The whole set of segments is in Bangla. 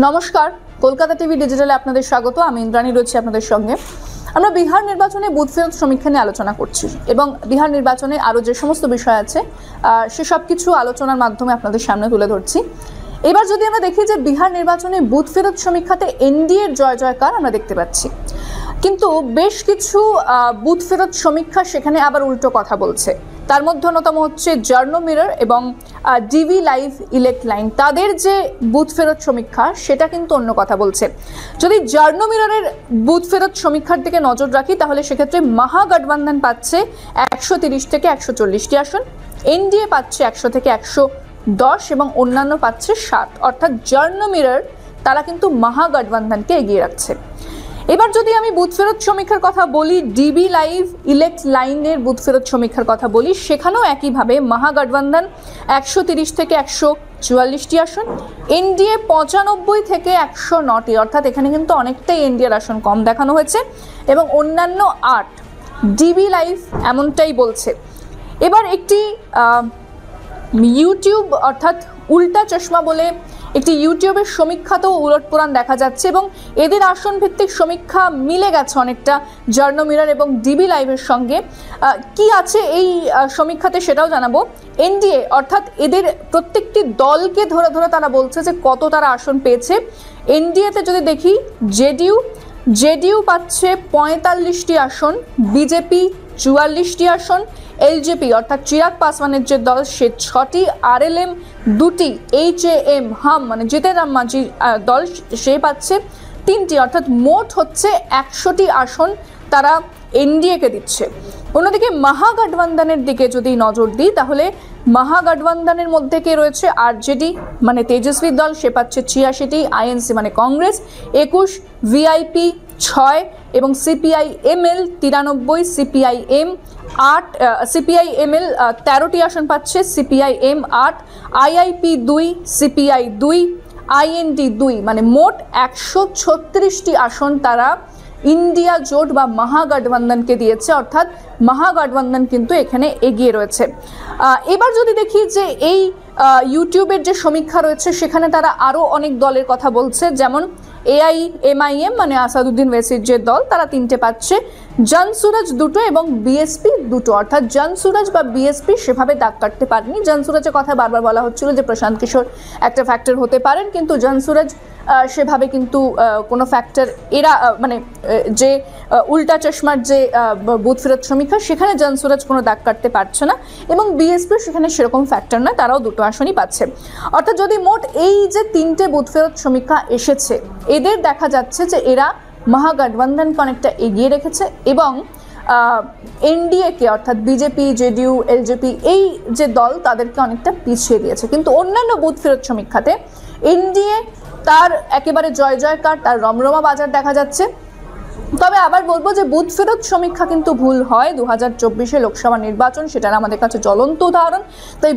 নমস্কার, কলকাতা টিভি ডিজিটালে আপনাদের স্বাগত। আমি ইন্দ্রাণী রয়েছি আপনাদের সঙ্গে। আমরা বিহার নির্বাচনে বুথ ফেরত সমীক্ষা নিয়ে আলোচনা করছি এবং বিহার নির্বাচনে আরও যে সমস্ত বিষয় আছে সেসব কিছু আলোচনার মাধ্যমে আপনাদের সামনে তুলে ধরছি। এবার যদি আমরা দেখি যে বিহার নির্বাচনে বুথ ফেরত সমীক্ষাতে এনডিএর জয় জয়কার আমরা দেখতে পাচ্ছি, কিন্তু বেশ কিছু বুথ ফেরত সমীক্ষা সেখানে আবার উল্টো কথা বলছে। তার মধ্যে অন্যতম হচ্ছে জার্নো মিরর এবং ডিভি লাইভ ইলেক্ট লাইন, তাদের যে বুথ ফেরত সমীক্ষা সেটা কিন্তু অন্য কথা বলছে। যদি জার্নো মিররের বুথ ফেরত সমীক্ষার দিকে নজর রাখি তাহলে সেক্ষেত্রে মহাগঠবন্ধন পাচ্ছে 130 থেকে 140টি আসন, এনডিএ পাচ্ছে 100 থেকে 110 এবং অন্যান্য পাচ্ছে 7, অর্থাৎ জার্নো মিরর তারা কিন্তু মহাগঠবন্ধনকে এগিয়ে রাখছে। এবার যদি আমি বুথ ফেরত সমীক্ষার কথা বলি, ডিবি লাইভ ইলেক্ট লাইনের বুথ ফেরত সমীক্ষার কথা বলি, সেখানেও একইভাবে মহাগঠবন্ধন 130 থেকে 144টি আসন, এনডিএ 95 থেকে 109টি, অর্থাৎ এখানে কিন্তু অনেকটাই এনডিএর আসন কম দেখানো হয়েছে, এবং অন্যান্য 8, ডিবি লাইভ এমনটাই বলছে। এবার একটি ইউটিউব অর্থাৎ উল্টা চশমা বলে একটি ইউটিউবের সমীক্ষাতেও উলটপুরাণ দেখা যাচ্ছে এবং এদের আসন ভিত্তিক সমীক্ষা মিলে গেছে অনেকটা জার্নো মিরর এবং ডিবি লাইভের সঙ্গে। কি আছে এই সমীক্ষাতে সেটাও জানাবো। এনডিএ অর্থাৎ এদের প্রত্যেকটি দলকে ধরে ধরে তারা বলছে যে কত তারা আসন পেয়েছে। এনডিএতে যদি দেখি, জেডিইউ পাচ্ছে 45টি আসন, বিজেপি 44টি আসন, এলজেপি অর্থাৎ চিরাগ পাসওয়ানের যে দল সে 6টি, আরএলএম 2টি, এইচএএম হাম মানে জিতেন রাম মাঝি দল সে পাচ্ছে 3টি, অর্থাৎ মোট হচ্ছে 100টি আসন তারা এনডিএকে দিচ্ছে। অন্যদিকে মহাগঠবন্ধনের দিকে যদি নজর দিই তাহলে মহাগঠবন্ধনের মধ্যে কে রয়েছে? আরজেডি মানে তেজস্বী দল, সে পাচ্ছে 86টি, আইএনসি মানে কংগ্রেস 21, ভিআইপি 6 এবং সিপিআইএমএল 93, সিপিআইএম 8, সিপিআইএমএল 13টি আসন পাচ্ছে, সিপিআইএম 8, আইআইপি 2, সিপিআই 2, আইএনডি 2, মানে মোট 136টি আসন তারা ইন্ডিয়া জোট বা মহাগঠবন্ধনকে দিয়েছে, অর্থাৎ মহাগঠবন্ধন কিন্তু এখানে এগিয়ে রয়েছে। এবার যদি দেখি যে এই ইউটিউবের যে সমীক্ষা রয়েছে সেখানে তারা আরও অনেক দলের কথা বলছে, যেমন এআইএমআইএম মানে আসাদুদ্দিন ওয়েসির যে দল তারা 3টে পাচ্ছে, জনসুরাজ 2টো এবং বিএসপি 2টো, অর্থাৎ জনসুরাজ বা বিএসপি সেভাবে দাগ কাটতে পারেনি। জনসুরাজের কথা বারবার বলা হচ্ছিল যে প্রশান্ত কিশোর একটা ফ্যাক্টর হতে পারেন, কিন্তু জনসুরাজ সেভাবে কিন্তু কোনো ফ্যাক্টর এরা মানে যে উল্টা চশমার যে বুথ ফেরত সমীক্ষা সেখানে জনসুরাজ কোনো দাগ কাটতে পারছে না এবং বিএসপি সেখানে সেরকম ফ্যাক্টর নয়, তারাও 2টো আসনই পাচ্ছে। অর্থাৎ যদি মোট এই যে 3টে বুথ ফেরত সমীক্ষা এসেছে এদের দেখা যাচ্ছে যে এরা মহাগঠবন্ধনকে অনেকটা এগিয়ে রেখেছে এবং এনডিএকে অর্থাৎ বিজেপি, জেডিইউ, এলজেপি এই যে দল তাদেরকে অনেকটা পিছিয়ে দিয়েছে। কিন্তু অন্যান্য বুথ ফেরত সমীক্ষাতে এনডিএ তার একেবারে জয় জয়কার, তার রমরমা বাজার দেখা যাচ্ছে। তবে আবার বলবো যে বুথ ফেরত সমীক্ষা কিন্তু ভুল হয়। 2024 লোকসভা নির্বাচন সেটার আমাদের কাছে জ্বলন্ত উদাহরণ, তাই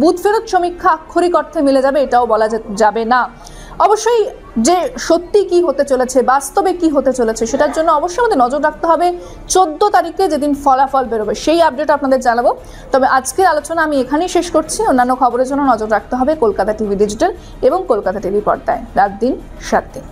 বুথ ফেরত সমীক্ষা আক্ষরিক অর্থে মিলে যাবে এটাও বলা যাবে না। অবশ্যই যে সত্যি কি হতে চলেছে, বাস্তবে কি হতে চলেছে সেটার জন্য অবশ্যই আমাদের নজর রাখতে হবে 14 তারিখে যেদিন ফলাফল বেরোবে, সেই আপডেট আপনাদের জানাবো। তবে আজকের আলোচনা আমি এখানেই শেষ করছি। অন্যান্য খবরের জন্য নজর রাখতে হবে কলকাতা টিভি ডিজিটাল এবং কলকাতা টিভি পর্দায় রাত দিন 7 দিন।